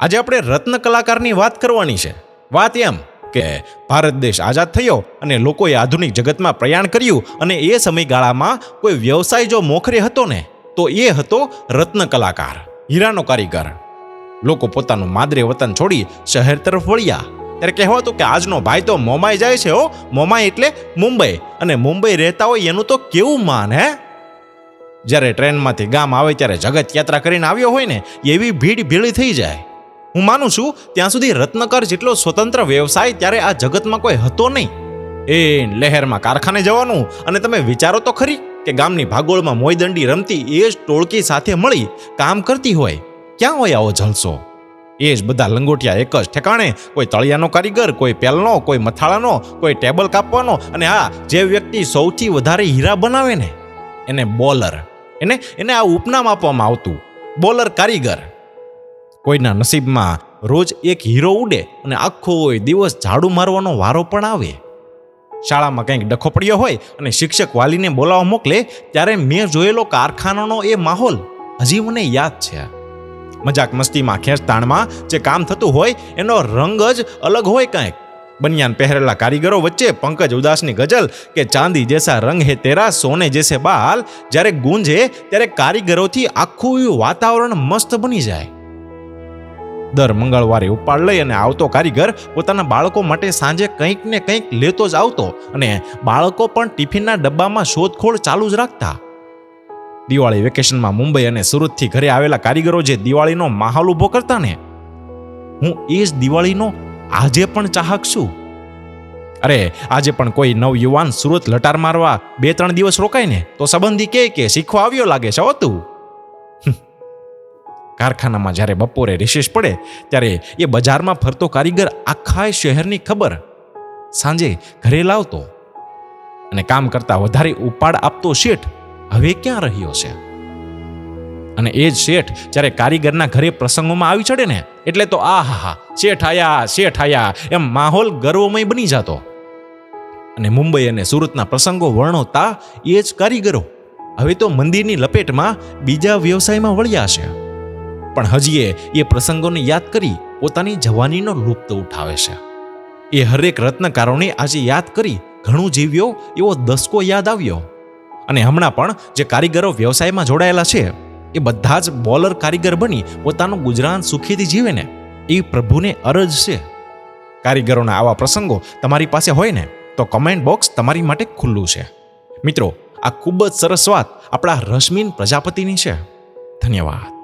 આજે આપણે રત્ન કલાકારની વાત કરવાની છે. વાત એમ કે ભારત દેશ આઝાદ થયો અને લોકોએ આધુનિક જગતમાં પ્રયાણ કર્યું, અને એ સમયગાળામાં કોઈ વ્યવસાય જો મોખરે હતો ને તો એ હતો રત્ન કલાકાર, હીરાનો કારીગર. લોકો પોતાનું માદરે વતન છોડી શહેર તરફ વળ્યા. ત્યારે કહેવાતું કે આજનો ભાઈ તો મોમાઈ જાય છે. મોમાઈ એટલે મુંબઈ, અને મુંબઈ રહેતા હોય એનું તો કેવું માન હે. જ્યારે ટ્રેનમાંથી ગામ આવે ત્યારે જગત યાત્રા કરીને આવ્યો હોય ને એવી ભીડ ભીડી થઈ જાય. હું માનું છું ત્યાં સુધી રત્નકર જેટલો સ્વતંત્ર વ્યવસાય ત્યારે આ જગતમાં કોઈ હતો નહીં. એ લહેરમાં કારખાને જવાનું, અને તમે વિચારો તો ખરી કે ગામની ભાગોળમાં મોયદંડી રમતી એ જ ટોળકી સાથે મળી કામ કરતી હોય. ક્યાં હોય આવો જલસો? એ જ બધા લંગોટિયા એક જ ઠેકાણે, કોઈ તળિયાનો કારીગર, કોઈ પેલનો, કોઈ મથાળાનો, કોઈ ટેબલ કાપવાનો, અને હા, જે વ્યક્તિ સૌથી વધારે હીરા બનાવે ને એને બોલર, એને આ ઉપનામ આપવામાં આવતું, બોલર કારીગર. કોઈના નસીબમાં રોજ એક હીરો ઉડે અને આખો દિવસ ઝાડુ મારવાનો વારો પણ આવે. શાળામાં કંઈક ડખો પડ્યો હોય અને શિક્ષક વાલીને બોલાવવા મોકલે ત્યારે મેં જોયેલો કારખાનાનો એ માહોલ હજી મને યાદ છે. મજાક મસ્તીમાં ખેંચતાણમાં જે કામ થતું હોય એનો રંગ જ અલગ હોય. કંઈક બનિયાન પહેરેલા કારીગરો વચ્ચે પંકજ ઉદાસની ગઝલ કે ચાંદી જૈસા રંગ હે તેરા સોને જૈસે બાલ જ્યારે ગુંજે ત્યારે કારીગરોથી આખું વાતાવરણ મસ્ત બની જાય. દર મંગળવારે ઉપાડ લઈ અને આવતો કારીગર પોતાના બાળકો માટે સાંજે કંઈક ને કંઈક લેતો જ આવતો, અને બાળકો પણ ટિફિનના ડબ્બામાં શોધખોળ ચાલુ જ રાખતા. દિવાળી વેકેશનમાં મુંબઈ અને સુરતથી ઘરે આવેલા કારીગરો જે દિવાળીનો માહોલ ઊભો કરતા ને, હું એ જ દિવાળીનો આજે પણ ચાહક છું. અરે આજે પણ કોઈ નવયુવાન સુરત લટાર મારવા 2-3 દિવસ રોકાય ને તો સંબંધી કે શીખવા આવ્યો લાગે છે તું. કારખાનામાં જ્યારે બપોરે રિશેષ પડે ત્યારે એ બજારમાં ફરતો કારીગર આખા શહેરની ખબર સાંજે ઘરે લાવતો, અને કામ કરતા વધારે ઉપાડ આપતો શેઠ હવે ક્યાં રહ્યો છે? અને એ જ શેઠ જ્યારે કારીગરના ઘરે પ્રસંગોમાં આવી ચડે ને એટલે તો આહા, શેઠ આયા એમ માહોલ ગર્વમય બની જતો. અને મુંબઈ અને સુરતના પ્રસંગો વર્ણવતા એ જ કારીગરો હવે તો મંદિરની લપેટમાં બીજા વ્યવસાયમાં વળ્યા છે. પણ હજી એ પ્રસંગોને યાદ કરી પોતાની જવાનીનો લુપ્ત ઉઠાવે છે. એ હરેક રત્નકારોને આજે યાદ કરી ઘણું જીવ્યો એવો દસકો યાદ આવ્યો. અને હમણાં પણ જે કારીગરો વ્યવસાયમાં જોડાયેલા છે એ બધા જ બોલર કારીગર બની પોતાનું ગુજરાન સુખીથી જીવે ને એ પ્રભુને અરજ છે. કારીગરોના આવા પ્રસંગો તમારી પાસે હોય ને તો કમેન્ટ બોક્સ તમારી માટે ખુલ્લું છે. મિત્રો, આ ખૂબ જ સરસ વાત આપણા રશ્મિન પ્રજાપતિની છે. ધન્યવાદ.